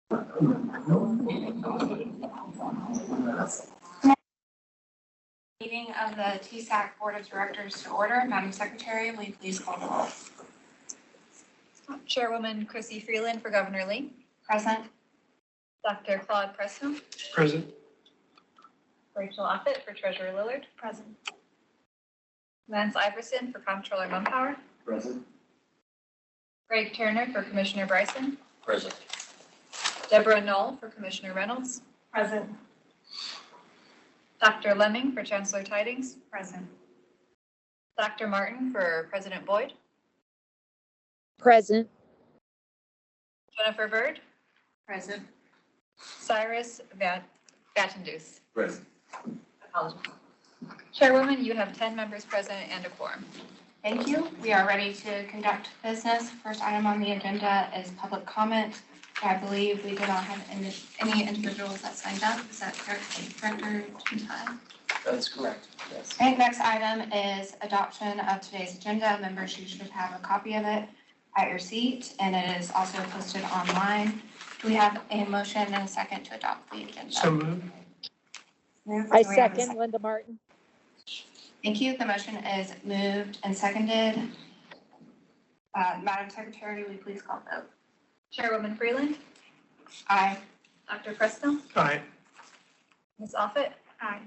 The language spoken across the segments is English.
Meeting of the TSAC Board of Directors to order. Madam Secretary, will you please call the roll? Chairwoman Chrissy Freeland for Governor Lee. Present. Dr. Claude Presto. Present. Rachel Offit for Treasurer Lillard. Present. Lance Iverson for Comptroller Mumpower. Present. Greg Turner for Commissioner Bryson. Present. Deborah Knoll for Commissioner Reynolds. Present. Dr. Lemming for Chancellor Tidings. Present. Dr. Martin for President Boyd. Present. Jennifer Bird. Present. Cyrus Vatendus. Present. Apologies. Chairwoman, you have 10 members present and a quorum. Thank you. We are ready to conduct business. First item on the agenda is public comment. I believe we did not have any individuals that signed up. Is that correct, Director Gentile? That's correct. Yes. Okay, next item is adoption of today's agenda. Members, you should have a copy of it at your seat, and it is also posted online. Do we have a motion and a second to adopt the agenda? So moved. I second Linda Martin. Thank you. The motion is moved and seconded. Madam Secretary, will you please call the vote? Chairwoman Freeland. Aye. Dr. Presto. Aye. Ms. Offit. Aye.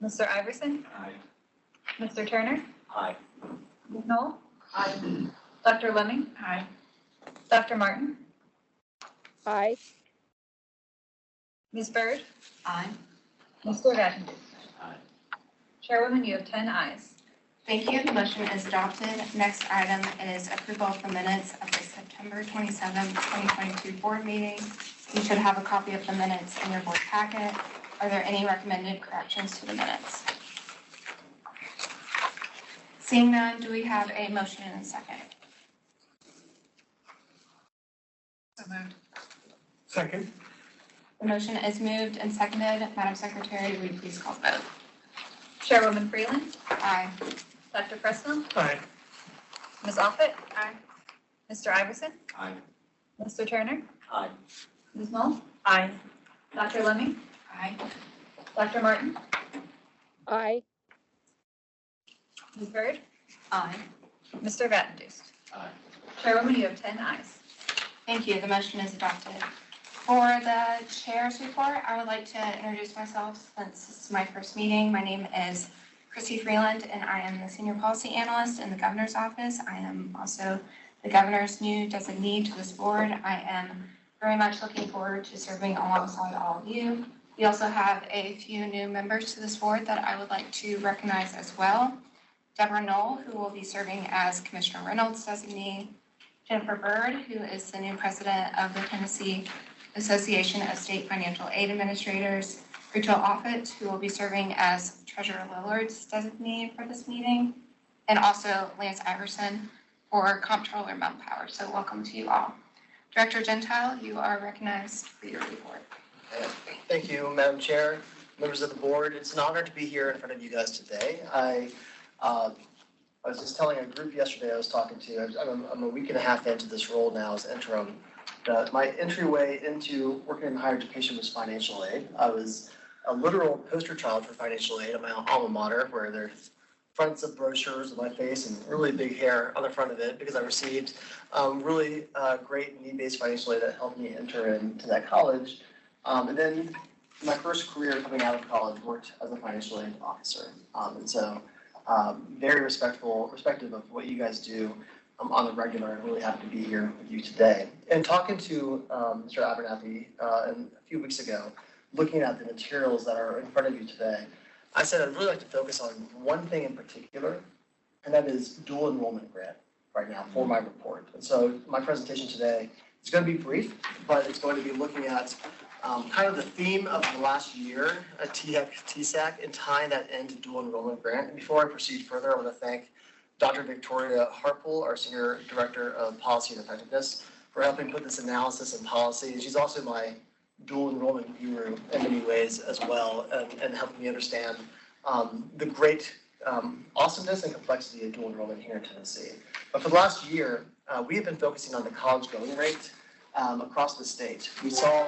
Mr. Iverson. Aye. Mr. Turner. Aye. Ms. Knoll. Aye. Dr. Lemming. Aye. Dr. Martin. Aye. Ms. Bird. Aye. Mr. Vatendus. Aye. Chairwoman, you have 10 ayes. Thank you. The motion is adopted. Next item is approval of the minutes of the September 27th, 2022 board meeting. You should have a copy of the minutes in your board packet. Are there any recommended corrections to the minutes? Seeing none, do we have a motion and a second? So moved. Second. The motion is moved and seconded. Madam Secretary, will you please call the vote? Chairwoman Freeland. Aye. Dr. Presto. Aye. Ms. Offit. Aye. Mr. Iverson. Aye. Mr. Turner. Aye. Ms. Knoll. Aye. Dr. Lemming. Aye. Dr. Martin. Aye. Ms. Bird. Aye. Mr. Vatendus. Aye. Chairwoman, you have 10 ayes. Thank you. The motion is adopted. For the chair's report, I would like to introduce myself since this is my first meeting. My name is Chrissy Freeland, and I am the Senior Policy Analyst in the Governor's Office. I am also the Governor's new designee to this board. I am very much looking forward to serving alongside all of you. We also have a few new members to this board that I would like to recognize as well. Deborah Knoll, who will be serving as Commissioner Reynolds designee. Jennifer Bird, who is the new president of the Tennessee Association of State Financial Aid Administrators. Rachel Offit, who will be serving as Treasurer Lillard's designee for this meeting. And also Lance Iverson for Comptroller Mumpower. So welcome to you all. Director Gentile, you are recognized for your report. Thank you, Madam Chair, members of the board. It's an honor to be here in front of you guys today. I was just telling a group yesterday I was talking to, I'm a week and a half into this role now as interim. My entryway into working in higher education was financial aid. I was a literal poster child for financial aid at my alma mater, where there's fronts of brochures with my face and really big hair on the front of it because I received really great need-based financial aid that helped me enter into that college. And then my first career coming out of college worked as a financial aid officer. And so very respective of what you guys do on the regular. I'm really happy to be here with you today. And talking to Mr. Abernathy a few weeks ago, looking at the materials that are in front of you today, I said I'd really like to focus on one thing in particular, and that is dual enrollment grant right now for my report. And so my presentation today is going to be brief, but it's going to be looking at kind of the theme of the last year at TSAC and tying that into dual enrollment grant. And before I proceed further, I want to thank Dr. Victoria Harpole, our Senior Director of Policy and Effectiveness, for helping put this analysis and policy. She's also my dual enrollment guru in many ways as well, and helping me understand the great awesomeness and complexity of dual enrollment here in Tennessee. But for the last year, we have been focusing on the college going rate across the state. We saw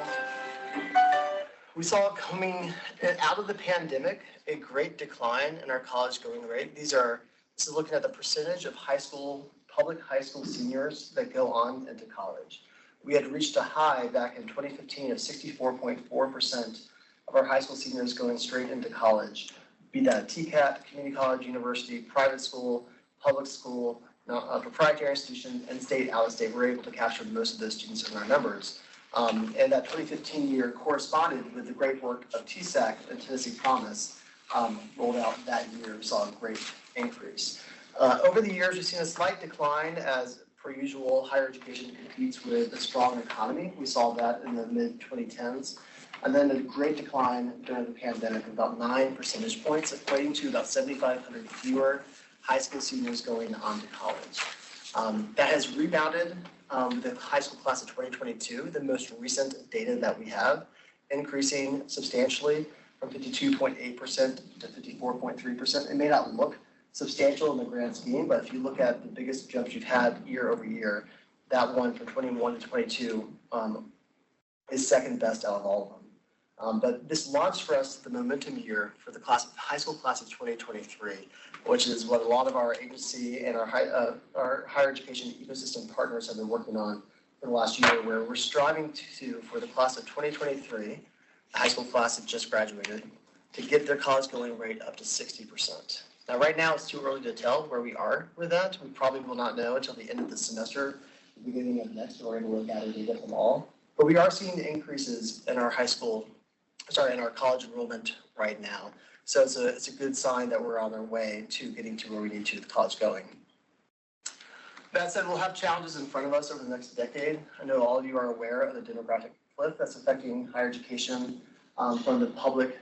coming out of the pandemic a great decline in our college going rate. This is looking at the percentage of public high school seniors that go on into college. We had reached a high back in 2015 of 64.4% of our high school seniors going straight into college, be that TCAT, community college, university, private school, public school, proprietary institution, and state, out of state. We're able to capture most of those students in our numbers. And that 2015 year corresponded with the great work of TSAC and Tennessee Promise rolled out that year. We saw a great increase. Over the years, we've seen a slight decline as per usual, higher education competes with a strong economy. We saw that in the mid-2010s. And then a great decline during the pandemic of about 9 percentage points, equating to about 7,500 fewer high school seniors going on to college. That has rebounded with the high school class of 2022, the most recent data that we have, increasing substantially from 52.8% to 54.3%. It may not look substantial in the grand scheme, but if you look at the biggest jumps you've had year over year, that one from 21 to 22 is second best out of all of them. But this launched for us the momentum year for the high school class of 2023, which is what a lot of our agency and our higher education ecosystem partners have been working on for the last year, where we're striving for the class of 2023, the high school class that just graduated, to get their college going rate up to 60%. Now, right now, it's too early to tell where we are with that. We probably will not know until the end of the semester, the beginning of next, we're able to gather data from all. But we are seeing increases in our in our college enrollment right now. So it's a good sign that we're on our way to getting to where we need to with college going. That said, we'll have challenges in front of us over the next decade. I know all of you are aware of the demographic cliff that's affecting higher education from the public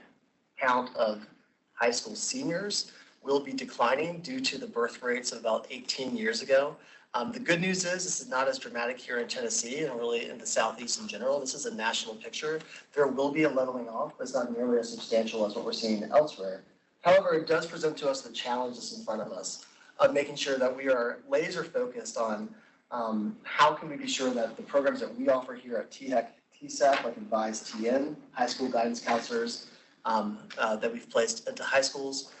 count of high school seniors will be declining due to the birth rates of about 18 years ago. The good news is this is not as dramatic here in Tennessee and really in the Southeast in general. This is a national picture. There will be a leveling off, but it's not nearly as substantial as what we're seeing elsewhere. However, it does present to us the challenges in front of us of making sure that we are laser focused on how can we be sure that the programs that we offer here at TSAC, like Advise TN, high school guidance counselors that we've placed into high schools,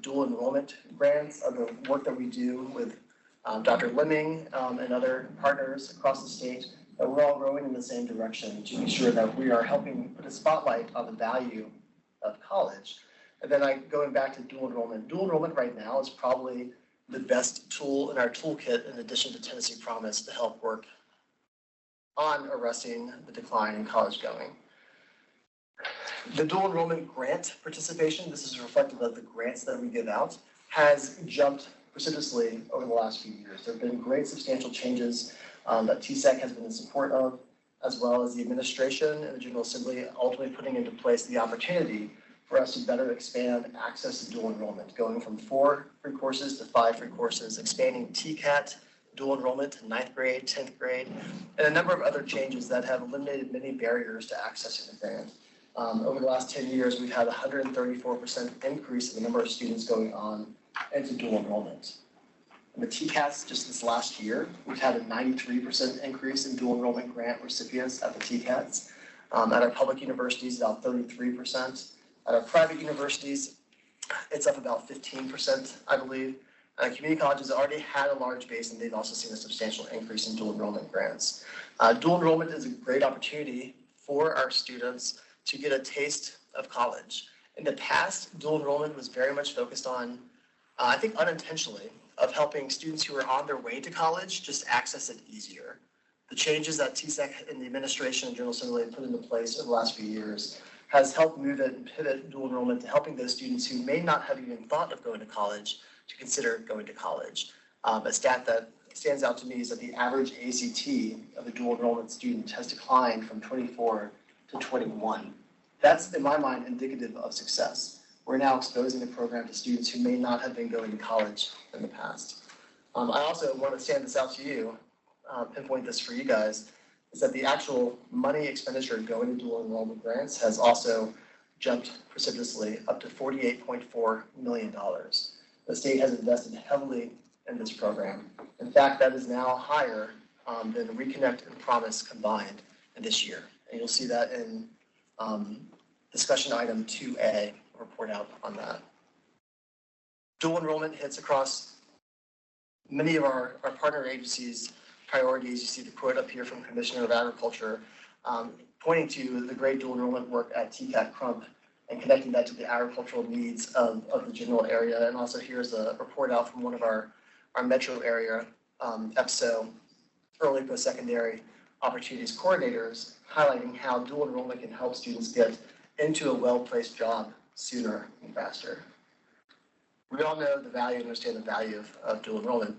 dual enrollment grants, the work that we do with Dr. Lemming and other partners across the state, that we're all rowing in the same direction to be sure that we are helping put a spotlight on the value of college. And then going back to dual enrollment right now is probably the best tool in our toolkit in addition to Tennessee Promise to help work on arresting the decline in college going. The dual enrollment grant participation, this is reflective of the grants that we give out, has jumped precipitously over the last few years. There have been great substantial changes that TSAC has been in support of, as well as the administration and the General Assembly ultimately putting into place the opportunity for us to better expand access to dual enrollment, going from 4 free courses to 5 free courses, expanding TCAT dual enrollment to 9th grade, 10th grade, and a number of other changes that have eliminated many barriers to accessing the grant. Over the last 10 years, we've had a 134% increase in the number of students going on into dual enrollment. In the TCATs just this last year, we've had a 93% increase in dual enrollment grant recipients at the TCATs. At our public universities, about 33%. At our private universities, it's up about 15%, I believe. Community colleges already had a large base, and they've also seen a substantial increase in dual enrollment grants. Dual enrollment is a great opportunity for our students to get a taste of college. In the past, dual enrollment was very much focused on, I think unintentionally, of helping students who are on their way to college just access it easier. The changes that TSAC and the administration and General Assembly have put into place over the last few years has helped move it and pivot dual enrollment to helping those students who may not have even thought of going to college to consider going to college. A stat that stands out to me is that the average ACT of a dual enrollment student has declined from 24 to 21. That's, in my mind, indicative of success. We're now exposing the program to students who may not have been going to college in the past. I also want to stand this out to you, pinpoint this for you guys, is that the actual money expenditure going to dual enrollment grants has also jumped precipitously up to $48.4 million. The state has invested heavily in this program. In fact, that is now higher than Reconnect and Promise combined in this year. And you'll see that in discussion item 2A, report out on that. Dual enrollment hits across many of our partner agencies' priorities. You see the quote up here from Commissioner of Agriculture, pointing to the great dual enrollment work at TSAC Crump and connecting that to the agricultural needs of the general area. And also here's a report out from one of our metro area EPSO, early post-secondary opportunities coordinators, highlighting how dual enrollment can help students get into a well-placed job sooner and faster. We all know the value and understand the value of dual enrollment,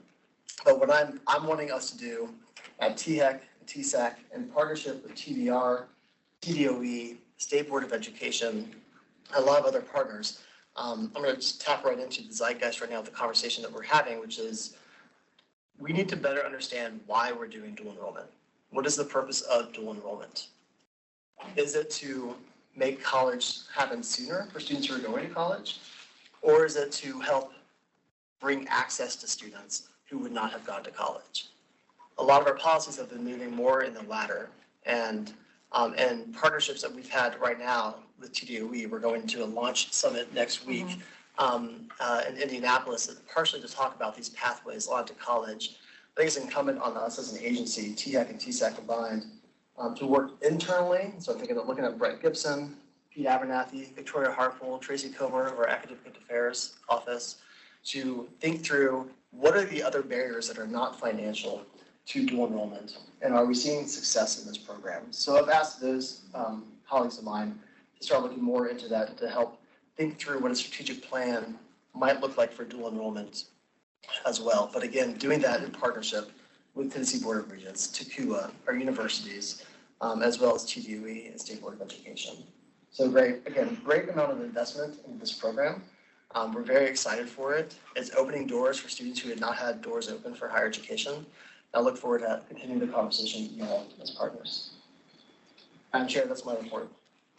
but what I'm wanting us to do at THEC, TSAC, in partnership with TBR, TDOE, State Board of Education, a lot of other partners, I'm going to just tap right into the zeitgeist right now of the conversation that we're having, which is we need to better understand why we're doing dual enrollment. What is the purpose of dual enrollment? Is it to make college happen sooner for students who are going to college? Or is it to help bring access to students who would not have gone to college? A lot of our policies have been moving more in the latter, and partnerships that we've had right now with TDOE, we're going to a launch summit next week in Indianapolis, partially to talk about these pathways on to college. I think it's incumbent on us as an agency, THEC and TSAC combined, to work internally. So I'm thinking of looking at Brett Gibson, Pete Abernathy, Victoria Hartful, Tracy Comer of our Academic Affairs office, to think through what are the other barriers that are not financial to dual enrollment, and are we seeing success in this program? So I've asked those colleagues of mine to start looking more into that to help think through what a strategic plan might look like for dual enrollment as well. But again, doing that in partnership with Tennessee Board of Regents, TCUA, our universities, as well as TDOE and State Board of Education. So great amount of investment in this program. We're very excited for it. It's opening doors for students who had not had doors open for higher education. I look forward to continuing the conversation as partners. Madam Chair, that's my report.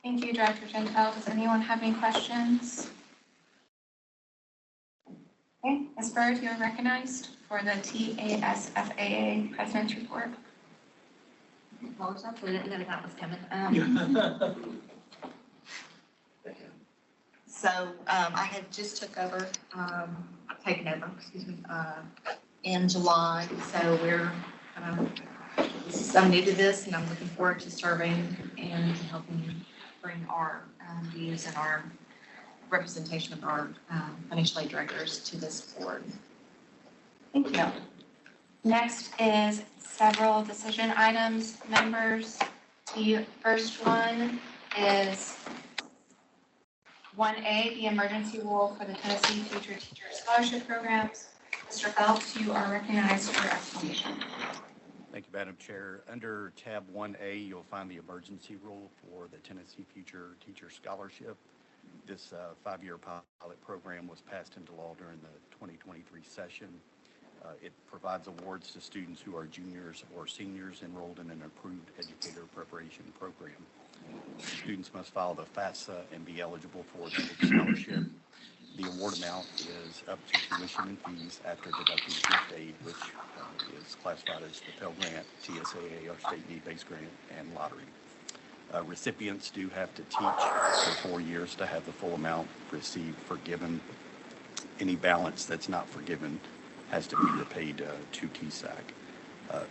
Thank you, Director Gentile. Does anyone have any questions? Okay, Ms. Bird, you are recognized for the TASFAA President's Report. Apologize, I didn't know that was coming. Thank you. So I had just taken over, in July. So I'm new to this, and I'm looking forward to serving and helping bring our views and our representation of our financial aid directors to this board. Thank you. Next is several decision items, members. The first one is 1A, the emergency rule for the Tennessee Future Teacher Scholarship Programs. Mr. Phelps, you are recognized for explanation. Thank you, Madam Chair. Under tab 1A, you'll find the emergency rule for the Tennessee Future Teacher Scholarship. This 5-year pilot program was passed into law during the 2023 session. It provides awards to students who are juniors or seniors enrolled in an approved educator preparation program. Students must file the FAFSA and be eligible for the scholarship. The award amount is up to tuition and fees after deducting gift aid, which is classified as the Pell Grant, TSAA, our state need-based grant, and lottery. Recipients do have to teach for 4 years to have the full amount received forgiven. Any balance that's not forgiven has to be repaid to TSAC.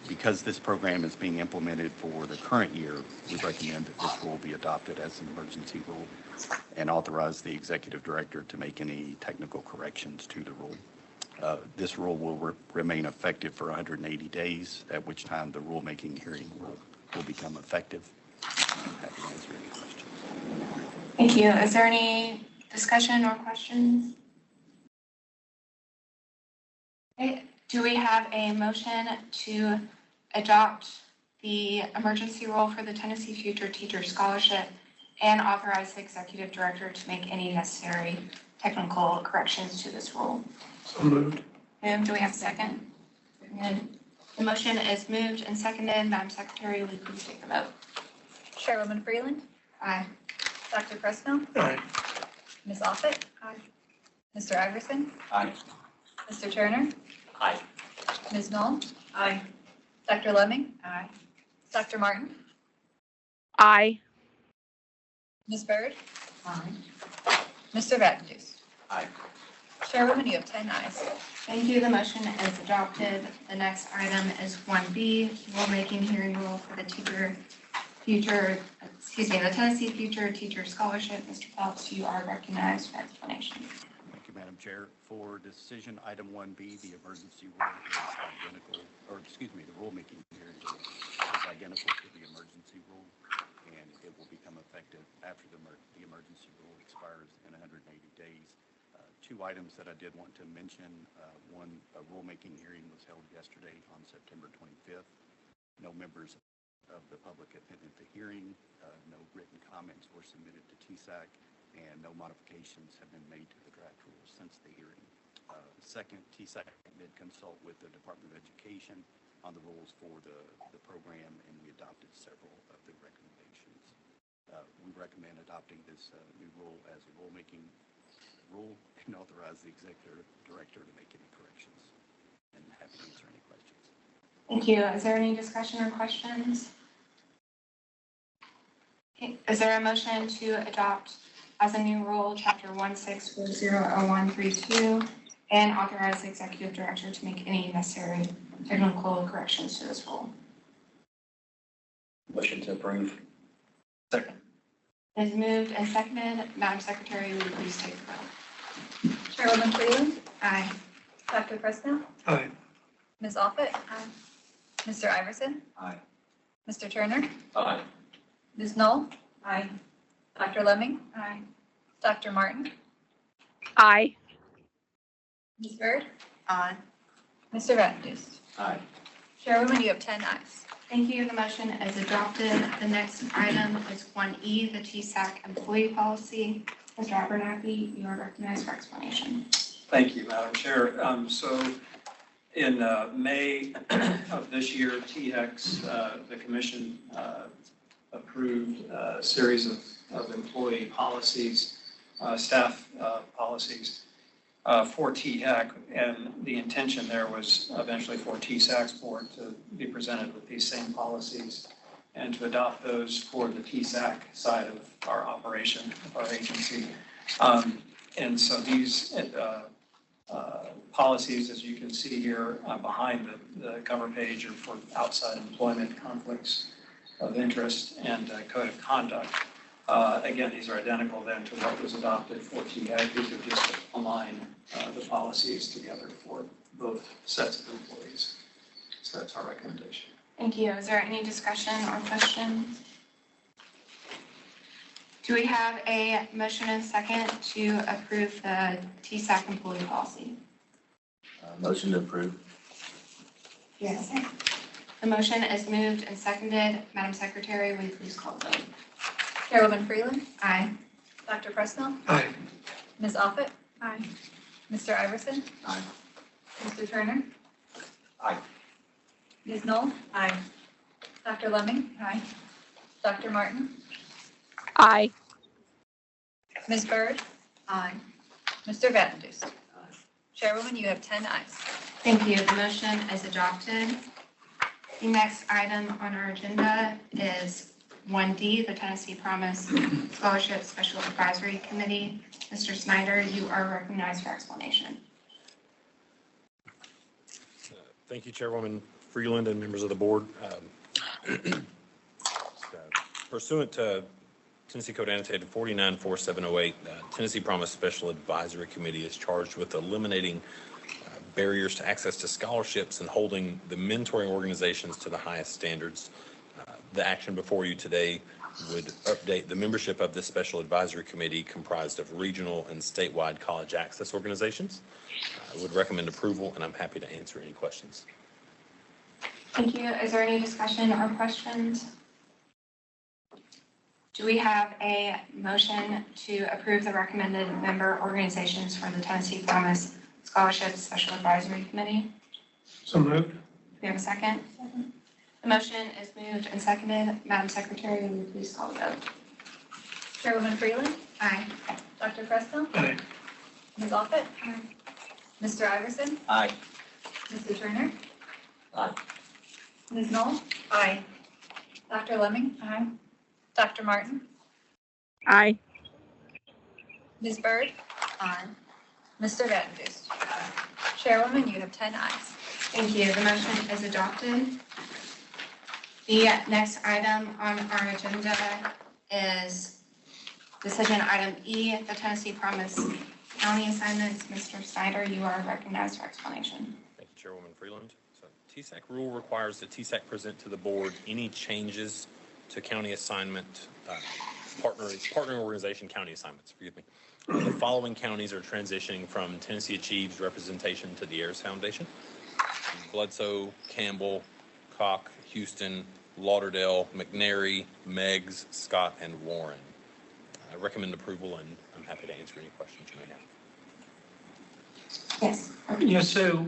Because this program is being implemented for the current year, we recommend that this rule be adopted as an emergency rule and authorize the executive director to make any technical corrections to the rule. This rule will remain effective for 180 days, at which time the rulemaking hearing will become effective. I'm happy to answer any questions. Thank you. Is there any discussion or questions? Okay. Do we have a motion to adopt the emergency rule for the Tennessee Future Teacher Scholarship and authorize the executive director to make any necessary technical corrections to this rule? So moved. Do we have a second? Good. The motion is moved and seconded. Madam Secretary, will you please take the vote? Chairwoman Freeland, Aye. Dr. Presnell, Aye. Ms. Offutt, Mr. Iverson, Aye. Mr. Turner, Aye. Ms. Knoll, Aye. Dr. Lemming, Aye. Dr. Martin, Aye. Ms. Byrd, Aye. Mr. Vadendues. Aye. Chairwoman, you have 10 ayes. Thank you. The motion is adopted. The next item is 1B, rulemaking hearing rule for the the Tennessee Future Teacher Scholarship. Mr. Phelps, you are recognized for explanation. Thank you, Madam Chair. For decision item 1B, the emergency rule is identical, the rulemaking hearing rule is identical to the emergency rule, and it will become effective after the emergency rule expires in 180 days. Two items that I did want to mention. One, a rulemaking hearing was held yesterday on September 25th. No members of the public attended the hearing. No written comments were submitted to TSAC, and no modifications have been made to the draft rules since the hearing. Second, TSAC did consult with the Department of Education on the rules for the program, and we adopted several of the recommendations. We recommend adopting this new rule as a rulemaking rule and authorize the executive director to make any corrections. And happy to answer any questions. Thank you. Is there any discussion or questions? Okay. Is there a motion to adopt as a new rule, Chapter 16400132, and authorize the executive director to make any necessary technical corrections to this rule? Motion to approve. Second. It is moved and seconded. Madam Secretary, will you please take the vote? Chairwoman Freeland, Aye. Dr. Presnell, Aye. Ms. Offutt, Mr. Iverson, Aye. Mr. Turner, Aye. Ms. Knoll, Aye. Dr. Lemming, Aye. Dr. Martin, Aye. Ms. Byrd, Aye. Mr. Vadendues. Aye. Chairwoman, you have 10 ayes. Thank you. The motion is adopted. The next item is 1E, the TSAC employee policy. Mr. Abernathy, you are recognized for explanation. Thank you, Madam Chair. So in May of this year, TX, the commission approved a series of employee policies, staff policies for THEC, and the intention there was eventually for TSAC's board to be presented with these same policies and to adopt those for the TSAC side of our operation, of our agency. And so these policies, as you can see here behind the cover page, are for outside employment, conflicts of interest, and code of conduct. Again, these are identical then to what was adopted for THEC. These are just to align the policies together for both sets of employees. So that's our recommendation. Thank you. Is there any discussion or questions? Do we have a motion and second to approve the TSAC employee policy? Motion to approve. Yes. The motion is moved and seconded. Madam Secretary, will you please call the vote? Chairwoman Freeland, Aye. Dr. Presnell, Aye. Ms. Offutt, Aye. Mr. Iverson, Aye. Mr. Turner, Aye. Ms. Knoll, Aye. Dr. Lemming, Aye. Dr. Martin, Aye. Ms. Byrd, Aye. Mr. Vadendues. Chairwoman, you have 10 ayes. Thank you. The motion is adopted. The next item on our agenda is 1D, the Tennessee Promise Scholarship Special Advisory Committee. Mr. Snyder, you are recognized for explanation. Thank you, Chairwoman Freeland and members of the board. Pursuant to Tennessee Code Annotated 494708, Tennessee Promise Special Advisory Committee is charged with eliminating barriers to access to scholarships and holding the mentoring organizations to the highest standards. The action before you today would update the membership of this Special Advisory Committee comprised of regional and statewide college access organizations. I would recommend approval, and I'm happy to answer any questions. Thank you. Is there any discussion or questions? Do we have a motion to approve the recommended member organizations for the Tennessee Promise Scholarship Special Advisory Committee? So moved. Do we have a second? Second. The motion is moved and seconded. Madam Secretary, will you please call the vote? Chairwoman Freeland, Aye. Dr. Presnell, Aye. Ms. Offutt, Mr. Iverson, Aye. Mr. Turner, Aye. Ms. Knoll? Aye. Dr. Lemming? Aye. Dr. Martin? Aye. Ms. Byrd? Aye. Mr. Vanderjust? Chairwoman, you have 10 ayes. Thank you. The motion is adopted. The next item on our agenda is decision item E, the Tennessee Promise County assignments. Mr. Snyder, you are recognized for explanation. Thank you, Chairwoman Freeland. So TSAC rule requires that TSAC present to the board any changes to county assignment, partnering organization county assignments, forgive me. The following counties are transitioning from Tennessee Achieves representation to the Ayers Foundation: Bledsoe, Campbell, Cock, Houston, Lauderdale, McNary, Meigs, Scott, and Warren. I recommend approval, and I'm happy to answer any questions you may have. Yes. Yeah, so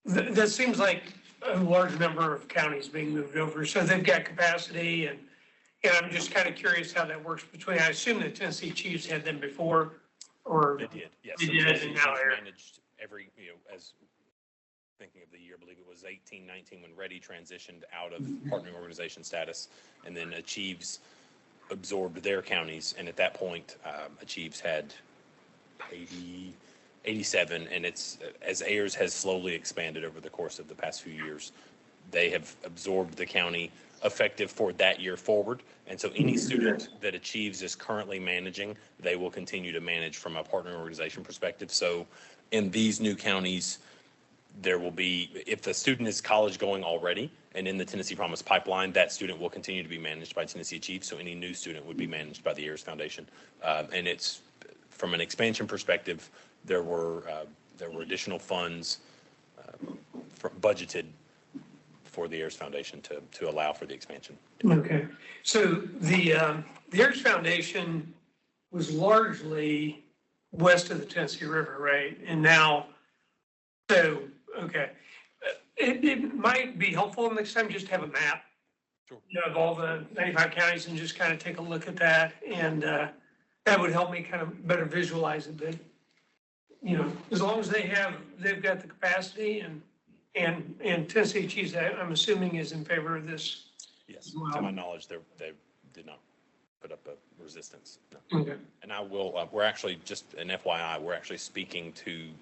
that seems like a large number of counties being moved over. So they've got capacity and I'm just kind of curious how that works between, I assume the Tennessee Chiefs had them before or. They did, yes. They So did, Tennessee and now Chiefs they're. managed every, as thinking of the year, I believe it was 18-19 when Ready transitioned out of partnering organization status, and then Achieves absorbed their counties, and at that point, Achieves had 87, and it's, as Ayers has slowly expanded over the course of the past few years, they have absorbed the county effective for that year forward, and so any student that Achieves is currently managing, they will continue to manage from a partner organization perspective. So in these new counties, there will be, if the student is college going already and in the Tennessee Promise pipeline, that student will continue to be managed by Tennessee Achieves. So any new student would be managed by the Ayers Foundation. And it's, from an expansion perspective, there were additional funds budgeted for the Ayers Foundation to allow for the expansion. Okay, so the Ayers Foundation was largely west of the Tennessee River, right? And now, so, okay. It might be helpful next time just to have a map. Sure. You know, of all the 95 counties and just kind of take a look at that. And that would help me kind of better visualize it. But, you know, as long as they've got the capacity and Tennessee Cheese, I'm assuming is in favor of this. Yes, Wow. to my knowledge, they did not put up a resistance. No. Okay. And I will, we're actually, just an FYI, we're actually speaking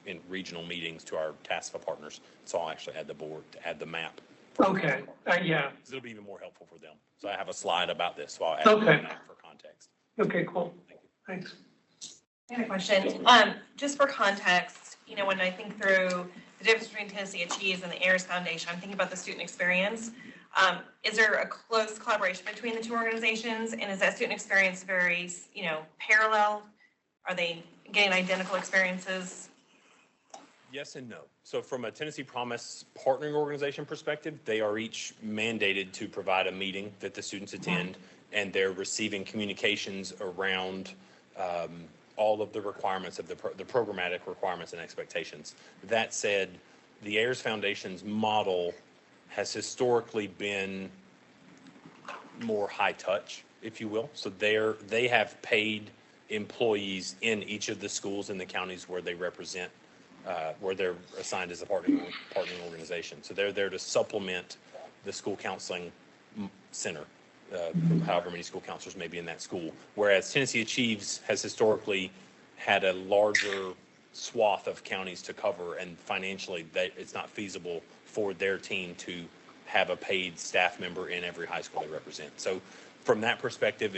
in regional meetings to our TASFA partners. So I'll actually add the board to add the map. Okay, yeah. Because it'll be even more helpful for them. So I have a slide about this, so I'll add Okay. the map for context. Okay, cool. Thank you. Thanks. I have a question. Just for context, you know, when I think through the difference between Tennessee Achieves and the Ayers Foundation, I'm thinking about the student experience. Is there a close collaboration between the two organizations? And is that student experience very, you know, parallel? Are they getting identical experiences? Yes and no. So from a Tennessee Promise partnering organization perspective, they are each mandated to provide a meeting that the students attend, and they're receiving communications around all of the requirements of the programmatic requirements and expectations. That said, the Ayers Foundation's model has historically been more high touch, if you will. So they have paid employees in each of the schools in the counties where they represent, where they're assigned as a partnering organization. So they're there to supplement the school counseling center, however many school counselors may be in that school. Whereas Tennessee Achieves has historically had a larger swath of counties to cover, and financially it's not feasible for their team to have a paid staff member in every high school they represent. So from that perspective,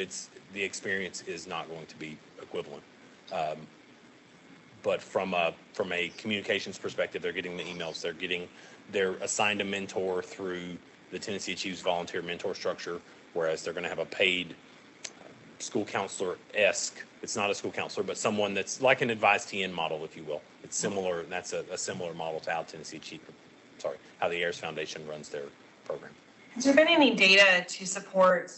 the experience is not going to be equivalent. But from a communications perspective, they're getting the emails, they're assigned a mentor through the Tennessee Achieves volunteer mentor structure, whereas they're going to have a paid school counselor-esque, it's not a school counselor, but someone that's like an advised TN model, if you will. It's similar, and that's a similar model to how how the Ayers Foundation runs their program. Has there been any data to support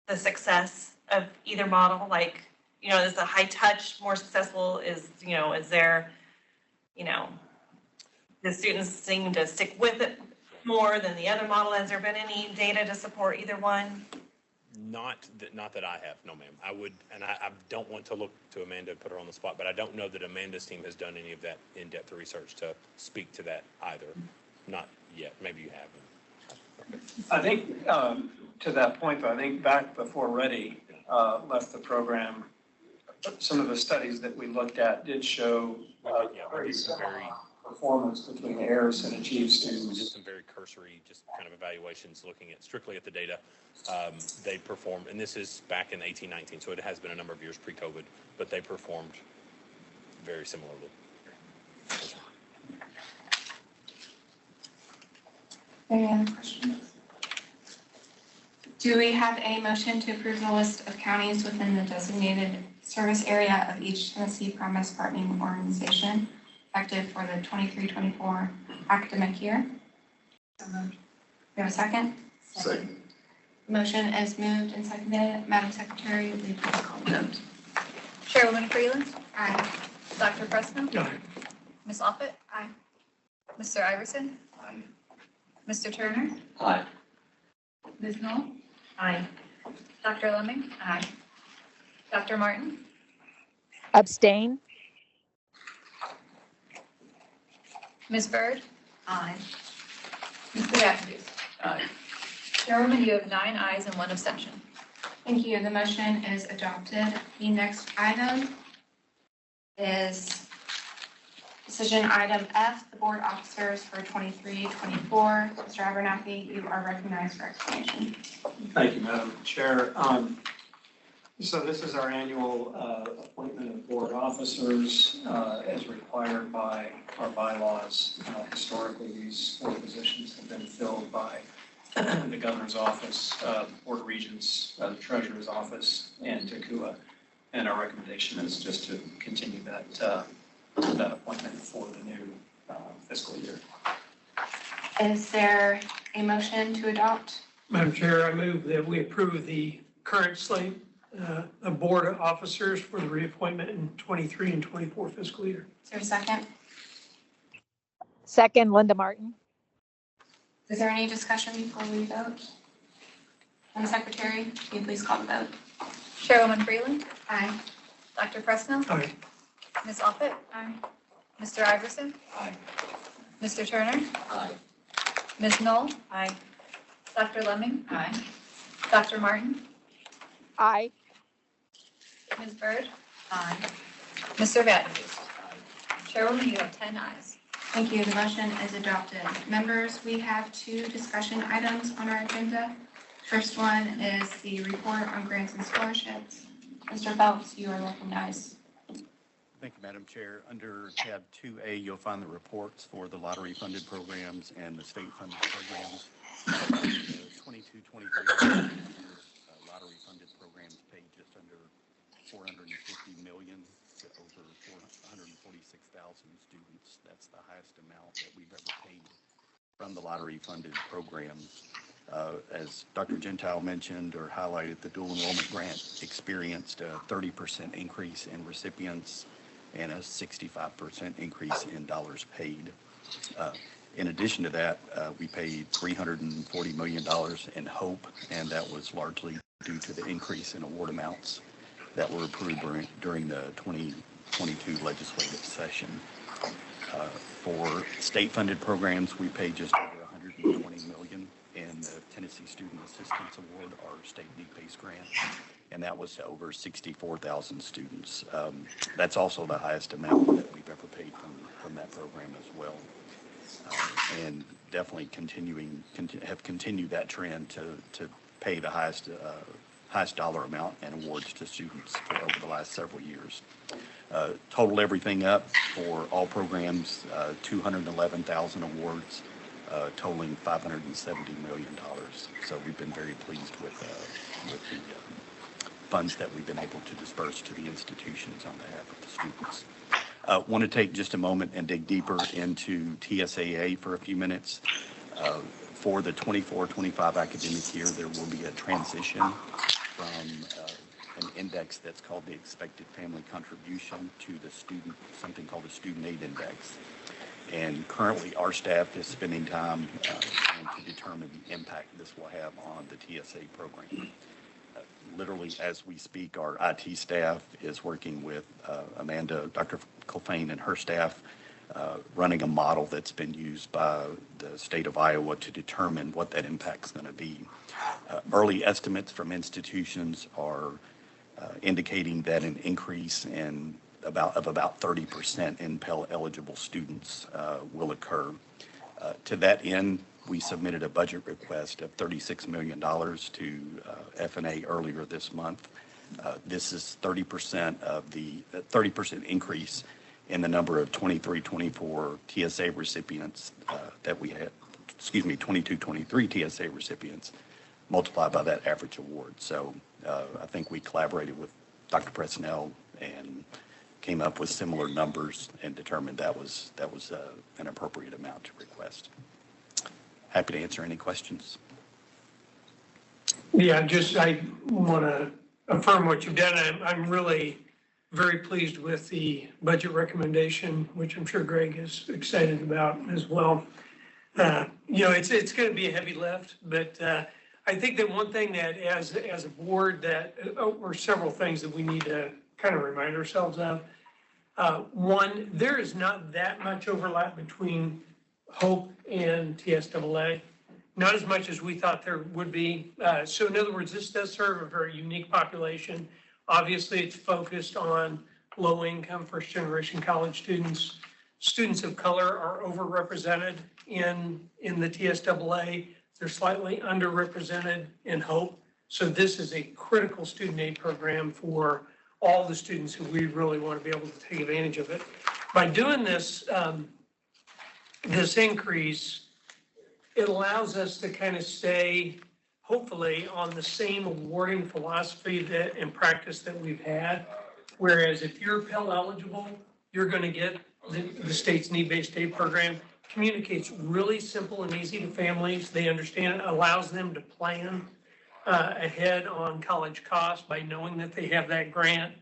the success of either model? Like, you know, is the high touch more successful? Is there, you know, the students seem to stick with it more than the other model? Has there been any data to support either one? Not that I have, no ma'am. I would, and I don't want to look to Amanda and put her on the spot, but I don't know that Amanda's team has done any of that in-depth research to speak to that either. Not yet. Maybe you have. I think, to that point, though, I think back before Reddy left the program, some of the studies that we looked at did show very similar performance between AIRS and Achieve We did students. some very cursory, just kind of evaluations, looking at strictly at the data. They performed, and this is back in 1819, so it has been a number of years pre-COVID, but they performed very similarly. Any other questions? Do we have a motion to approve the list of counties within the designated service area of each Tennessee Promise Partnering Organization effective for the 23-24 academic year? We have a second? Second. Motion is moved and seconded. Madam Secretary, will you please call the vote? Chairwoman Freeland, Aye. Dr. Preston, Aye. Ms. Offutt. Aye. Mr. Iverson, Aye. Mr. Turner, Aye. Ms. Knoll. Aye. Dr. Lemming. Aye. Dr. Martin, Abstain. Ms. Byrd, Aye. Mr. Matthews. Aye. Chairwoman, you have 9 ayes and 1 abstention. Thank you. The motion is adopted. The next item is decision item F, the board officers for 23-24. Mr. Abernathy, you are recognized for explanation. Thank you, Madam Chair. So this is our annual appointment of board officers as required by our bylaws. Historically, these 4 positions have been filled by the governor's office, board of regents, the treasurer's office, and TACUA. And our recommendation is just to continue that appointment for the new fiscal year. Is there a motion to adopt? Madam Chair, I move that we approve the current slate of board officers for the reappointment in 23 and 24 fiscal year. Is there a second? Second, Linda Martin. Is there any discussion before we vote? Madam Secretary, can you please call the vote? Chairwoman Freeland, Aye. Dr. Preston, Aye. Ms. Offutt. Aye. Mr. Iverson, Aye. Mr. Turner, Aye. Ms. Knoll, Aye. Dr. Lemming, Aye. Dr. Martin, Aye. Ms. Byrd, Aye. Mr. Matthews. Chairwoman, you have 10 ayes. Thank you. The motion is adopted. Members, we have 2 discussion items on our agenda. First one is the report on grants and scholarships. Mr. Phelps, you are recognized. Thank you, Madam Chair. Under tab 2A, you'll find the reports for the lottery-funded programs and the state-funded programs. The 22-23 lottery-funded programs paid just under $450 million to over 146,000 students. That's the highest amount that we've ever paid from the lottery-funded programs. As Dr. Gentile mentioned or highlighted, the dual enrollment grant experienced a 30% increase in recipients and a 65% increase in dollars paid. In addition to that, we paid $340 million in HOPE, and that was largely due to the increase in award amounts that were approved during the 2022 legislative session. For state-funded programs, we paid just over $120 million in the Tennessee Student Assistance Award, our state need-based grant, and that was to over 64,000 students. That's also the highest amount that we've ever paid from that program as well. And definitely have continued that trend to pay the highest dollar amount and awards to students for over the last several years. Total everything up for all programs, 211,000 awards, totaling $570 million. So we've been very pleased with the funds that we've been able to disperse to the institutions on behalf of the students. Want to take just a moment and dig deeper into TSAA for a few minutes. For the 24-25 academic year, there will be a transition from an index that's called the expected family contribution to the student, something called the student aid index. And currently our staff is spending time trying to determine the impact this will have on the TSA program. Literally, as we speak, our IT staff is working with Amanda, Dr. Colfane and her staff running a model that's been used by the state of Iowa to determine what that impact's going to be. Early estimates from institutions are indicating that an increase in about 30% in Pell eligible students will occur. To that end, we submitted a budget request of $36 million to F&A earlier this month. This is 30% of the 30% increase in the number of 23-24 TSA recipients that we had, 22-23 TSA recipients multiplied by that average award. So I think we collaborated with Dr. Presnell and came up with similar numbers and determined that was an appropriate amount to request. Happy to answer any questions. Yeah, I want to affirm what you've done. I'm really very pleased with the budget recommendation, which I'm sure Greg is excited about as well. It's going to be a heavy lift, but I think that one thing that as a board or several things that we need to kind of remind ourselves of. One, there is not that much overlap between HOPE and TSAA, not as much as we thought there would be. So in other words, this does serve a very unique population. Obviously, it's focused on low-income, first-generation college students. Students of color are overrepresented in the TSAA. They're slightly underrepresented in HOPE. So this is a critical student aid program for all the students who we really want to be able to take advantage of it. By doing this, this increase, it allows us to kind of stay, hopefully, on the same awarding philosophy and practice that we've had. Whereas if you're Pell eligible, you're going to get the state's need-based aid program. Communicates really simple and easy to families. They understand it, allows them to plan ahead on college costs by knowing that they have that grant.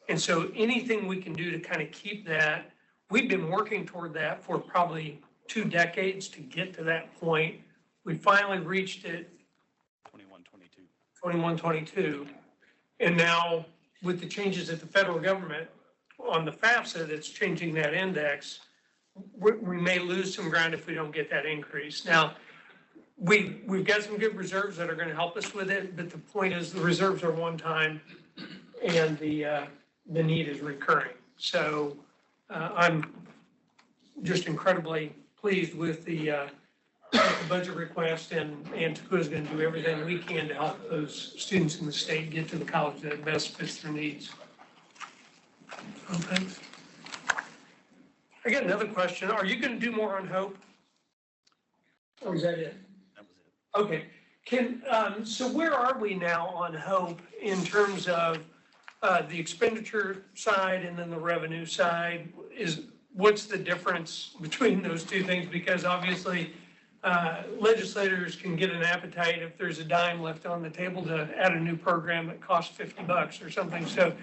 And so anything we can do to kind of keep that, we've been working toward that for probably 2 decades to get to that point. We finally reached it 21-22. And now with the changes at the federal government on the FAFSA that's changing that index, we may lose some ground if we don't get that increase. Now, we've got some good reserves that are going to help us with it, but the point is the reserves are one time and the need is recurring. So I'm just incredibly pleased with the budget request, and TACUA is going to do everything we can to help those students in the state get to the college that best fits their needs. Okay. I got another question. Are you going to do more on HOPE? Or is that it? That was it. Okay. So where are we now on HOPE in terms of the expenditure side and then the revenue side? What's the difference between those two things? Because obviously legislators can get an appetite if there's a dime left on the table to add a new program that costs $50 or something. So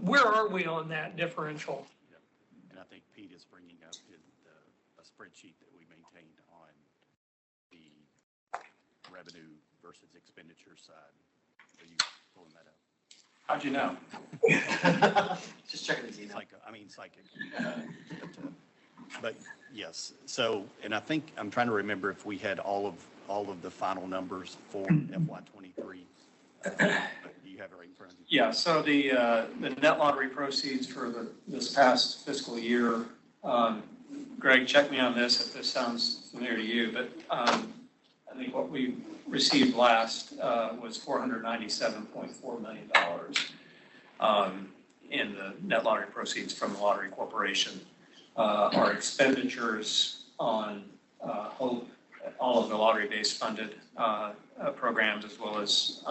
where are we on that differential? And I think Pete is bringing up a spreadsheet that we maintained on the revenue versus expenditure side. Are you pulling that up? How'd you know? Just checking his email. Psychic. But yes, so, and I think, I'm trying to remember if we had all of the final numbers for FY23. Do you have it right in front of you? Yeah, so the net lottery proceeds for this past fiscal year, Greg, check me on this if this sounds familiar to you, but I think what we received last was $497.4 million in the net lottery proceeds from the Lottery Corporation. Our expenditures on HOPE, all of the lottery-based funded programs, as well as,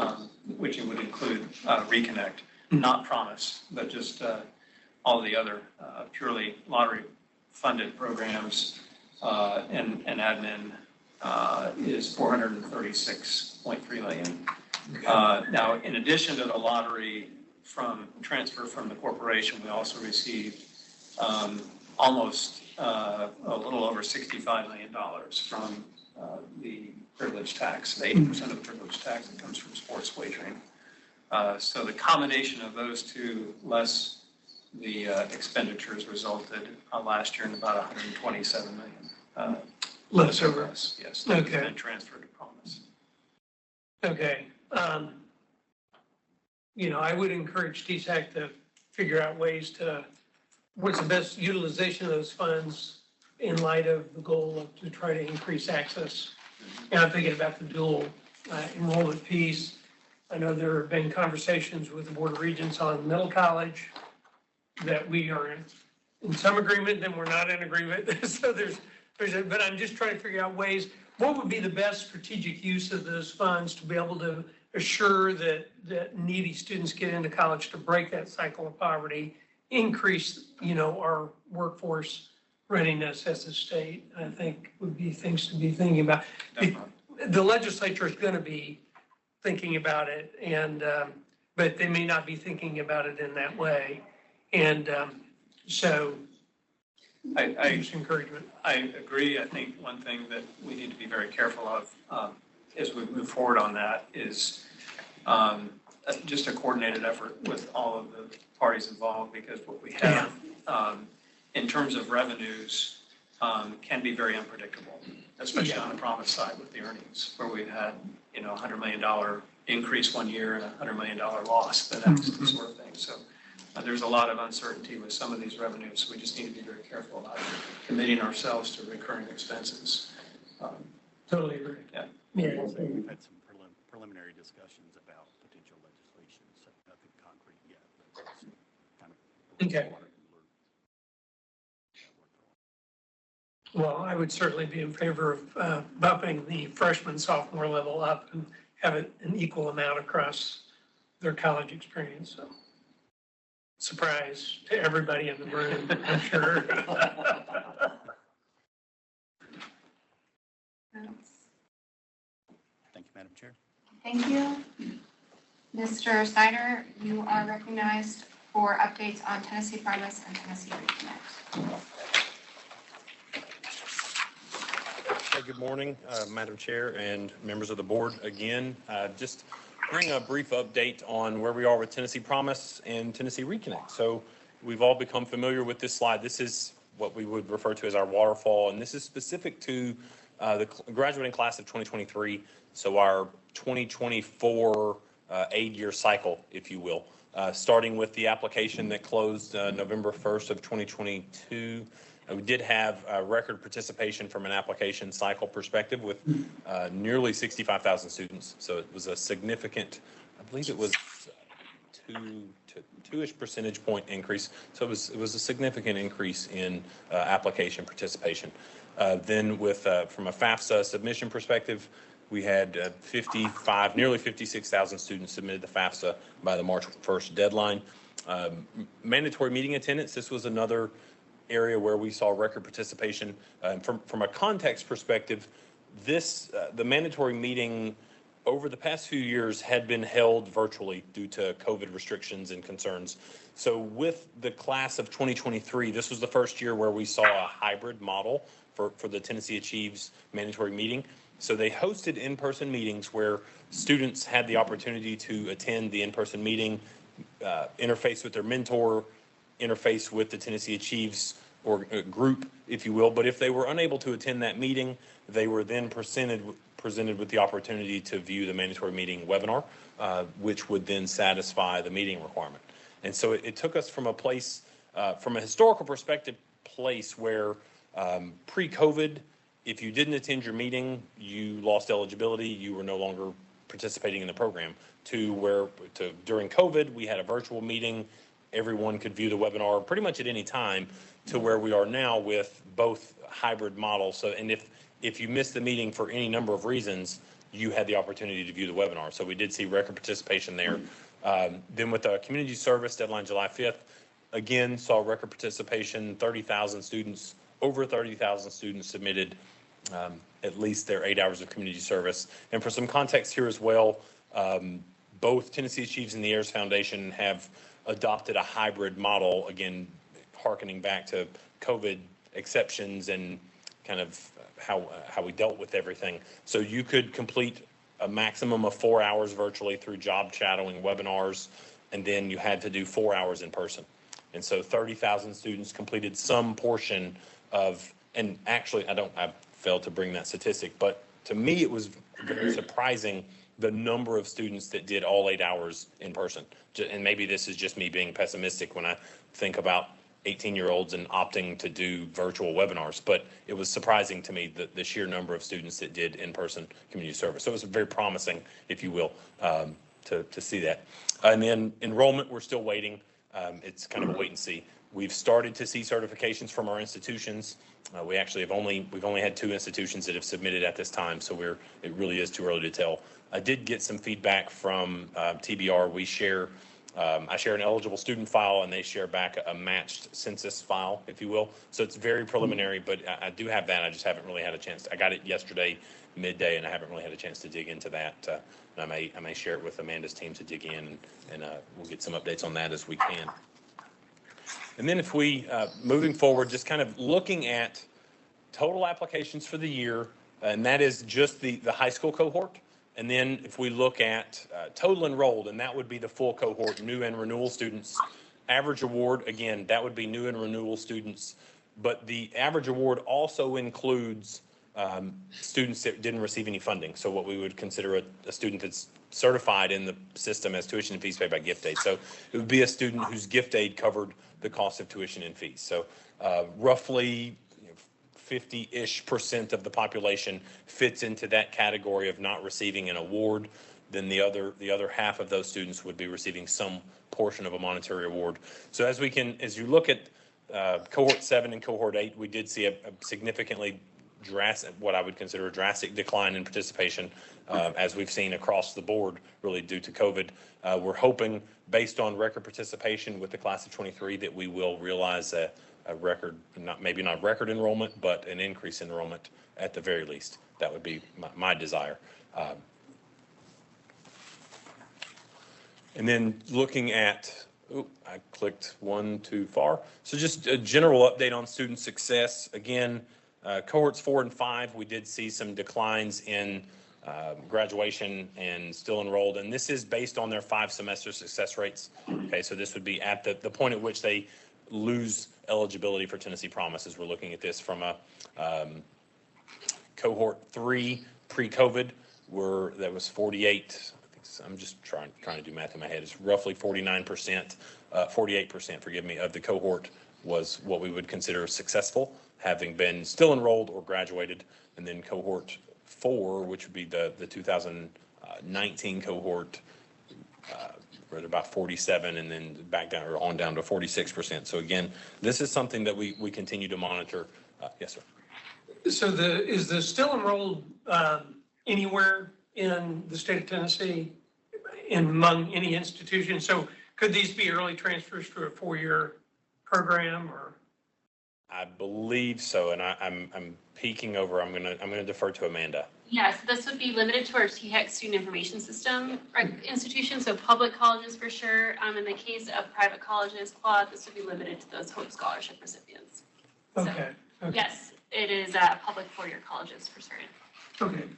which would include Reconnect, not Promise, but just all the other purely lottery-funded programs and admin is $436.3 million. Now, in addition to the lottery transfer from the corporation, we also received almost a little over $65 million from the privilege tax, 80% of the privilege tax that comes from sports wagering. So the combination of those two, less the expenditures resulted last year in about 127 million. Less over. Less, yes, that has Okay. been transferred to Promise. Okay. I would encourage TSAC to figure out ways to, what's the best utilization of those funds in light of the goal of to try to increase access. And I'm thinking about the dual enrollment piece. I know there have been conversations with the Board of Regents on middle college that we are in some agreement, then we're not in agreement. So but I'm just trying to figure out ways, what would be the best strategic use of those funds to be able to assure that needy students get into college, to break that cycle of poverty, increase, our workforce readiness as a state, I think would be things to be thinking about. The legislature is going to be thinking about it, but they may not be thinking about it in that way. And so just encouragement. I agree. I think one thing that we need to be very careful of as we move forward on that is just a coordinated effort with all of the parties involved, because what we have in terms of revenues can be very unpredictable, especially on the Promise side with the earnings, where we've had, $100 million increase one year and a $100 million loss the next sort of thing. So there's a lot of uncertainty with some of these revenues. We just need to be very careful about committing ourselves to recurring expenses. Totally agree. Yeah. Yeah. We've had some preliminary discussions about potential legislation, so nothing concrete yet, but it's kind of. Okay. Well, I would certainly be in favor of bumping the freshman, sophomore level up and have it an equal amount across their college experience. So, surprise to everybody in the room, I'm sure. Thank you, Madam Chair. Thank you. Mr. Snyder, you are recognized for updates on Tennessee Promise and Tennessee Reconnect. Good morning, Madam Chair and members of the board. Again, just bring a brief update on where we are with Tennessee Promise and Tennessee Reconnect. So we've all become familiar with this slide. This is what we would refer to as our waterfall, and this is specific to the graduating class of 2023. So our 2024 aid-year cycle, if you will, starting with the application that closed November 1st of 2022. We did have record participation from an application cycle perspective with nearly 65,000 students. So it was a significant, I believe it was two-ish percentage point increase. So it was a significant increase in application participation. Then from a FAFSA submission perspective, we had nearly 56,000 students submitted the FAFSA by the March 1st deadline. Mandatory meeting attendance, this was another area where we saw record participation. From a context perspective, the mandatory meeting over the past few years had been held virtually due to COVID restrictions and concerns. So with the class of 2023, this was the first year where we saw a hybrid model for the Tennessee Achieves mandatory meeting. So they hosted in-person meetings where students had the opportunity to attend the in-person meeting, interface with their mentor, interface with the Tennessee Achieves or group, if you will. But if they were unable to attend that meeting, they were then presented with the opportunity to view the mandatory meeting webinar, which would then satisfy the meeting requirement. And so it took us from a place, from a historical perspective, where pre-COVID, if you didn't attend your meeting, you lost eligibility, you were no longer participating in the program, to during COVID, we had a virtual meeting, everyone could view the webinar pretty much at any time, to where we are now with both hybrid models. So, and if you missed the meeting for any number of reasons, you had the opportunity to view the webinar. So we did see record participation there. Then with the community service deadline July 5th, again, saw record participation, 30,000 students, over 30,000 students submitted at least their 8 hours of community service. And for some context here as well, both Tennessee Achieves and the Ayers Foundation have adopted a hybrid model, again, hearkening back to COVID exceptions and kind of how we dealt with everything. So you could complete a maximum of 4 hours virtually through job shadowing webinars, and then you had to do 4 hours in person. And so 30,000 students completed some portion of, and actually, I failed to bring that statistic, but to me, it was very surprising the number of students that did all 8 hours in person. And maybe this is just me being pessimistic when I think about 18-year-olds and opting to do virtual webinars, but it was surprising to me the sheer number of students that did in-person community service. So it was very promising, if you will, to see that. And then enrollment, we're still waiting. It's kind of a wait and see. We've started to see certifications from our institutions. We actually we've only had 2 institutions that have submitted at this time, so it really is too early to tell. I did get some feedback from TBR. I share an eligible student file, and they share back a matched census file, if you will. So it's very preliminary, but I do have that. I just haven't really had a chance. I got it yesterday midday, and I haven't really had a chance to dig into that. And I may share it with Amanda's team to dig in, and we'll get some updates on that as we can. And then if we, moving forward, just kind of looking at total applications for the year, and that is just the high school cohort. And then if we look at total enrolled, and that would be the full cohort, new and renewal students. Average award, again, that would be new and renewal students. But the average award also includes students that didn't receive any funding. So what we would consider a student that's certified in the system as tuition and fees paid by gift aid. So it would be a student whose gift aid covered the cost of tuition and fees. So roughly 50-ish% of the population fits into that category of not receiving an award. Then the other half of those students would be receiving some portion of a monetary award. So as you look at cohort 7 and cohort 8, we did see a significantly drastic, what I would consider a drastic decline in participation, as we've seen across the board, really due to COVID. We're hoping, based on record participation with the class of 23, that we will realize a record, maybe not record enrollment, but an increase in enrollment at the very least. That would be my desire. And then looking at, I clicked one too far. So just a general update on student success. Again, cohorts 4 and 5, we did see some declines in graduation and still enrolled. And this is based on their 5-semester success rates. Okay, so this would be at the point at which they lose eligibility for Tennessee Promise, as we're looking at this from a cohort 3 pre-COVID, that was 48. I'm just trying to do math in my head. It's roughly 49%, 48%, forgive me, of the cohort was what we would consider successful, having been still enrolled or graduated. And then cohort 4, which would be the 2019 cohort, we're at about 47, and then back down or on down to 46%. So again, this is something that we continue to monitor. Yes, sir. So is the still enrolled anywhere in the state of Tennessee among any institution? So could these be early transfers to a 4-year program, or? I believe so, and I'm peeking over. I'm gonna defer to Amanda. Yes, this would be limited to our TSAC student information system institutions, so public colleges for sure. In the case of private colleges, Claude, this would be limited to those Hope Scholarship recipients. Okay. So, yes, it is public 4-year colleges for certain. Okay.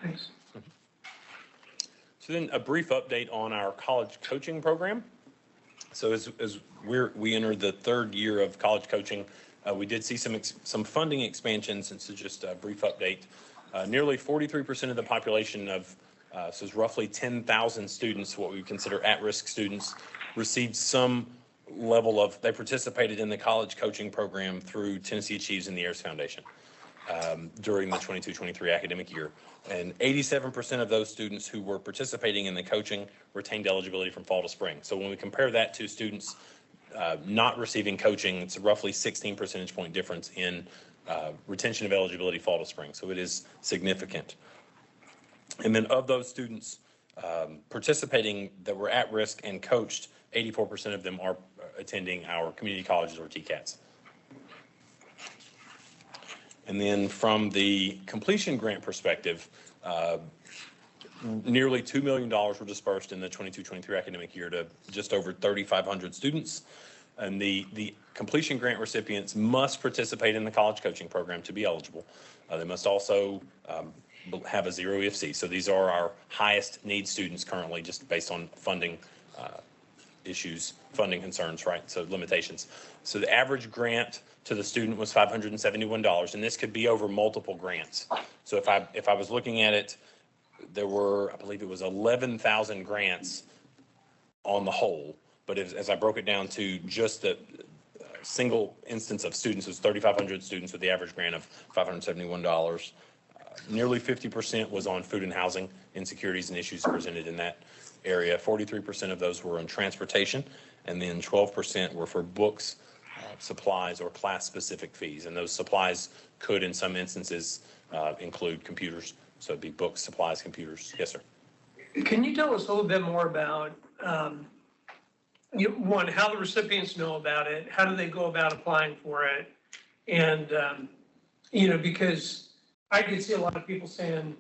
Thanks. So then a brief update on our college coaching program. So as we entered the 3rd year of college coaching, we did see some funding expansions, and so just a brief update. Nearly 43% of the population so it's roughly 10,000 students, what we would consider at-risk students, received some level they participated in the college coaching program through Tennessee Achieves and the Ayers Foundation during the 22-23 academic year. And 87% of those students who were participating in the coaching retained eligibility from fall to spring. So when we compare that to students not receiving coaching, it's a roughly 16 percentage point difference in retention of eligibility fall to spring. So it is significant. And then of those students participating that were at risk and coached, 84% of them are attending our community colleges or TCATs. And then from the completion grant perspective, nearly $2 million were dispersed in the 22-23 academic year to just over 3,500 students. And the completion grant recipients must participate in the college coaching program to be eligible. They must also have a 0 EFC. So these are our highest need students currently, just based on funding issues, funding concerns, right? So limitations. So the average grant to the student was $571, and this could be over multiple grants. So if I was looking at it, there were, I believe it was 11,000 grants on the whole, but as I broke it down to just the single instance of students, it was 3,500 students with the average grant of $571. Nearly 50% was on food and housing insecurities and issues presented in that area. 43% of those were on transportation, and then 12% were for books, supplies, or class-specific fees. And those supplies could, in some instances, include computers. So it'd be books, supplies, computers. Yes, sir. Can you tell us a little bit more about, one, how the recipients know about it? How do they go about applying for it? And, because I could see a lot of people saying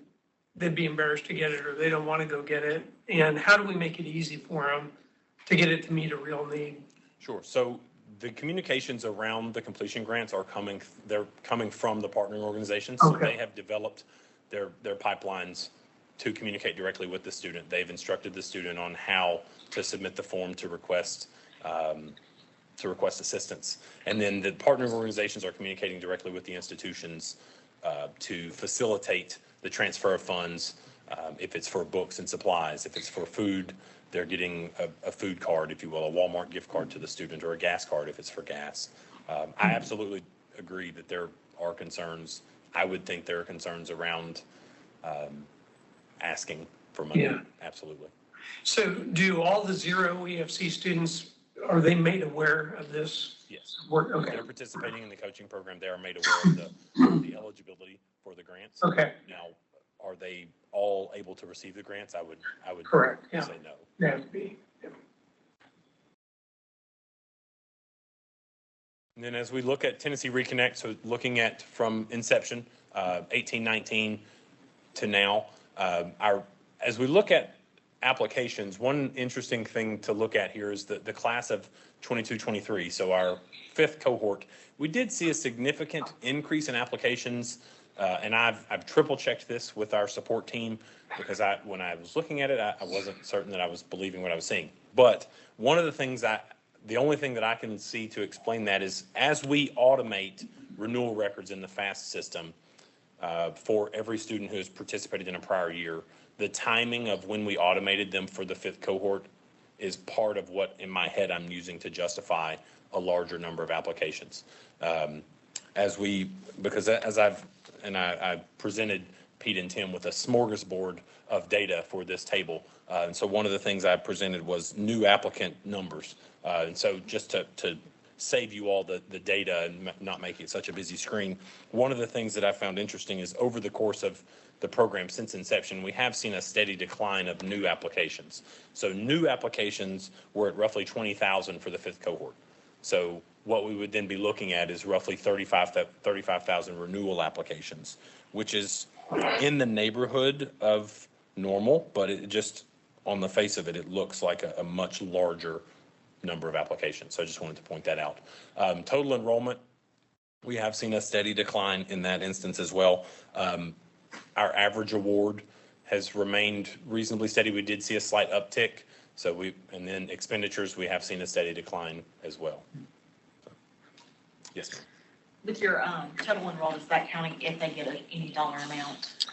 they'd be embarrassed to get it or they don't want to go get it. And how do we make it easy for them to get it to meet a real need? Sure. So the communications around the completion grants they're coming from the partnering organizations. So Okay. they have developed their pipelines to communicate directly with the student. They've instructed the student on how to submit the form to request assistance. And then the partnering organizations are communicating directly with the institutions to facilitate the transfer of funds. If it's for books and supplies, if it's for food, they're getting a food card, if you will, a Walmart gift card to the student, or a gas card if it's for gas. I absolutely agree that there are concerns. I would think there are concerns around asking for money. Yeah. Absolutely. So do all the zero EFC students, are they made aware of this Yes. work? Okay. They're participating in the coaching program. They are made aware of the eligibility for the grants. Okay, Now, are they all able to receive the grants? I would correct, yeah. say no. That would be, yeah. And then as we look at Tennessee Reconnect, so looking at from inception, 1819 to now, as we look at applications, one interesting thing to look at here is the class of 22-23. So our fifth cohort, we did see a significant increase in applications. And I've triple checked this with our support team because when I was looking at it, I wasn't certain that I was believing what I was seeing. But one of the things the only thing that I can see to explain that is as we automate renewal records in the FAST system for every student who has participated in a prior year, the timing of when we automated them for the fifth cohort is part of what in my head I'm using to justify a larger number of applications. Because I presented Pete and Tim with a smorgasbord of data for this table. And so one of the things I presented was new applicant numbers. And so just to save you all the data and not make it such a busy screen, one of the things that I found interesting is over the course of the program since inception, we have seen a steady decline of new applications. So new applications were at roughly 20,000 for the fifth cohort. So what we would then be looking at is roughly 35,000 renewal applications, which is in the neighborhood of normal, but it just, on the face of it, it looks like a much larger number of applications. So I just wanted to point that out. Total enrollment, we have seen a steady decline in that instance as well. Our average award has remained reasonably steady. We did see a slight uptick. And then expenditures, we have seen a steady decline as well. So, yes, ma'am. With your total enrolled, is that counting if they get any dollar amount?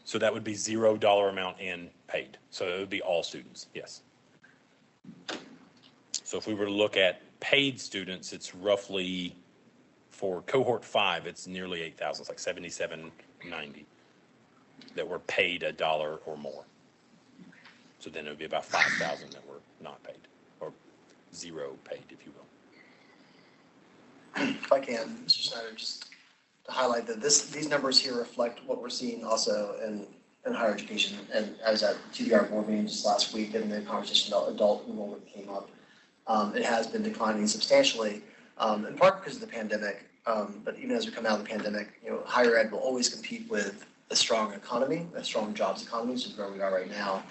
So that would be $0 amount in paid. So it would be all students, yes. So if we were to look at paid students, it's roughly, for cohort 5, it's nearly 8,000. It's like 7,790 that were paid $1 or more. So then it would be about 5,000 that were not paid, or zero paid, if you will. If I can, Mr. Snyder, just to highlight that these numbers here reflect what we're seeing also in higher education. And I was at TDR board meeting just last week, and the conversation about adult enrollment came up. It has been declining substantially, in part because of the pandemic. But even as we come out of the pandemic, higher ed will always compete with a strong economy, a strong jobs economy, which is where we are right now.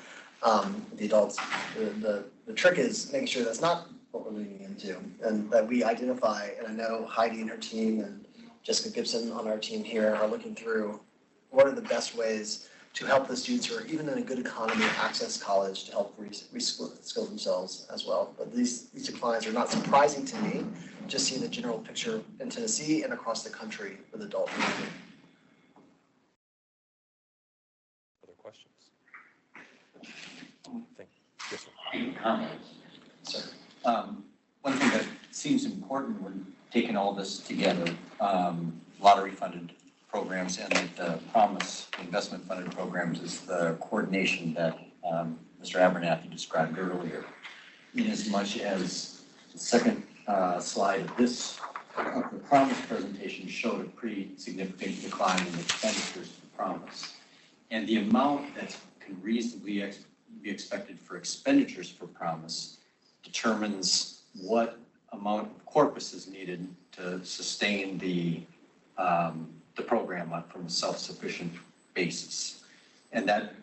The adults, the trick is making sure that's not what we're leaning into, and that we identify, and I know Heidi and her team and Jessica Gibson on our team here are looking through what are the best ways to help the students who are even in a good economy access college to help reskill themselves as well. But these declines are not surprising to me, just seeing the general picture in Tennessee and across the country with adult youth. Other questions? Yes, sir. Any comments? Sir. One thing that seems important when taking all this together, lottery funded programs and the promise investment funded programs is the coordination that Mr. Abernathy described earlier. In as much as the second slide of the promise presentation showed a pretty significant decline in expenditures for promise. And the amount that can reasonably be expected for expenditures for promise determines what amount of corpus is needed to sustain the program from a self-sufficient basis. And that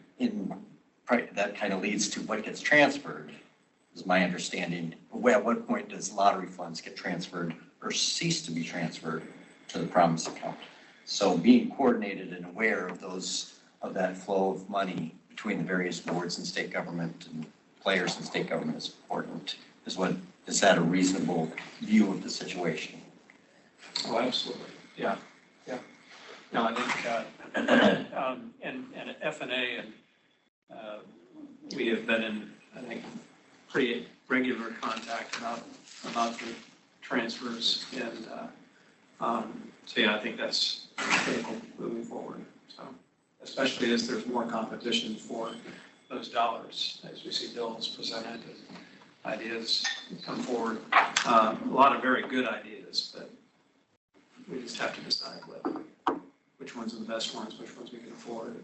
kind of leads to what gets transferred, is my understanding. At what point does lottery funds get transferred or cease to be transferred to the promise account? So being coordinated and aware of that flow of money between the various boards and state government and players in state government is important. Is that a reasonable view of the situation? Oh, absolutely. Yeah. No, I think, and FNA and we have been in, I think, pretty regular contact about the transfers and so yeah, I think that's critical moving forward. So especially as there's more competition for those dollars, as we see bills presented, ideas come forward. A lot of very good ideas, but we just have to decide which ones are the best ones, which ones we can afford.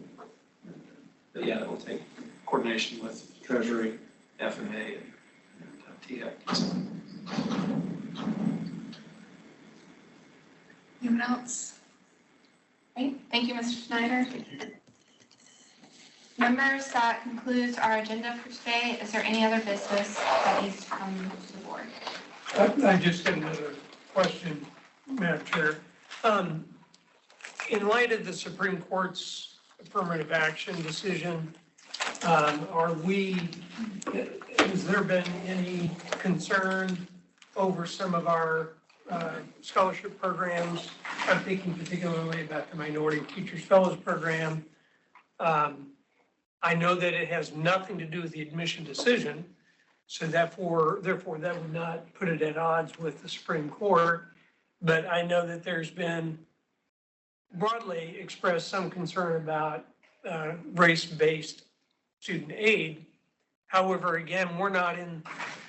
But yeah, it will take coordination with Treasury, FMA, and TSAC. Anyone else? Great, thank you, Mr. Schneider. Members, that concludes our agenda for today. Is there any other business that needs to come to the board? I just had another question, Madam Chair. In light of the Supreme Court's affirmative action decision, has there been any concern over some of our scholarship programs? I'm thinking particularly about the Minority Teachers Fellows Program. I know that it has nothing to do with the admission decision, so therefore that would not put it at odds with the Supreme Court. But I know that there's been broadly expressed some concern about race-based student aid. However, again,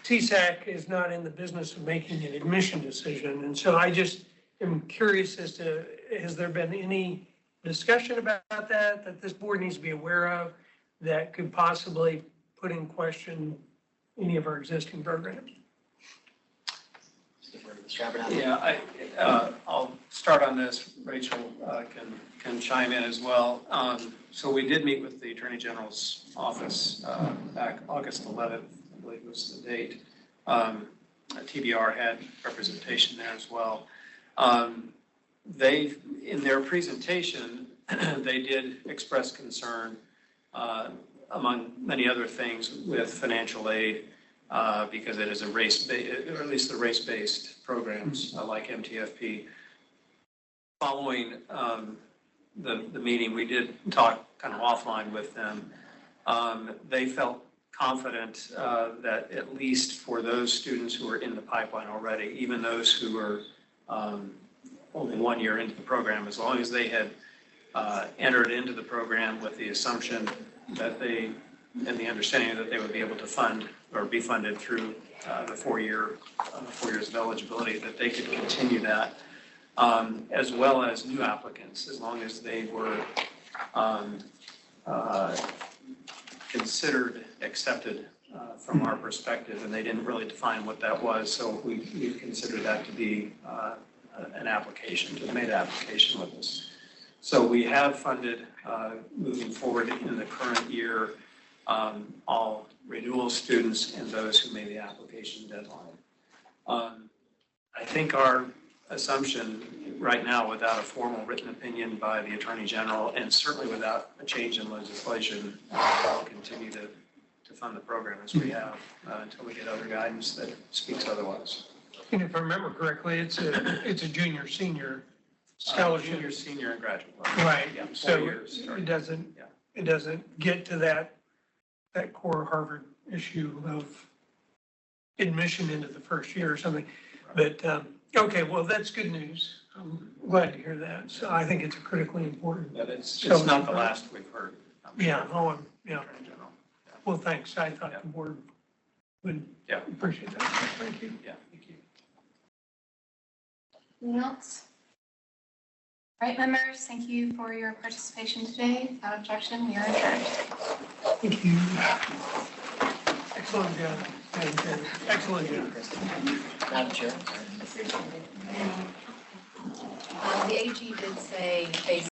TSAC is not in the business of making an admission decision. And so I just am curious as to, has there been any discussion about that this board needs to be aware of that could possibly put in question any of our existing programs? Yeah, I'll start on this. Rachel can chime in as well. So we did meet with the Attorney General's office back August 11th, I believe was the date. TBR had representation there as well. In their presentation, they did express concern, among many other things, with financial aid. Because it is a race-based, or at least the race-based programs like MTFP. Following the meeting, we did talk kind of offline with them. They felt confident that at least for those students who are in the pipeline already, even those who are only 1 year into the program, as long as they had entered into the program with the assumption that and the understanding that they would be able to fund or be funded through the 4 years of eligibility, that they could continue that, as well as new applicants, as long as they were considered accepted from our perspective, and they didn't really define what that was, so we considered that to be an application, to made an application with us. So we have funded, moving forward in the current year, all renewal students and those who made the application deadline. I think our assumption right now, without a formal written opinion by the Attorney General, and certainly without a change in legislation, we'll continue to fund the program as we have until we get other guidance that speaks otherwise. And if I remember correctly, it's a junior, senior scholarship. Junior, senior, and graduate level. Right, Yeah, 4 so years it starting. doesn't get to that core Harvard issue of admission into the first year or something. But, okay, well, that's good news. I'm glad to hear that. So I think it's a critically important. But it's not the last we've heard. I'm sure, Yeah, from yeah. Attorney General. Well, thanks. I thought the board would Yeah. appreciate that. Thank you. Yeah, thank you. Anything else? All right, members, thank you for your participation today. Without objection, we are adjourned. Thank you. Excellent job. Madam Chair. Excellent job. Madam Chair. The AG did say based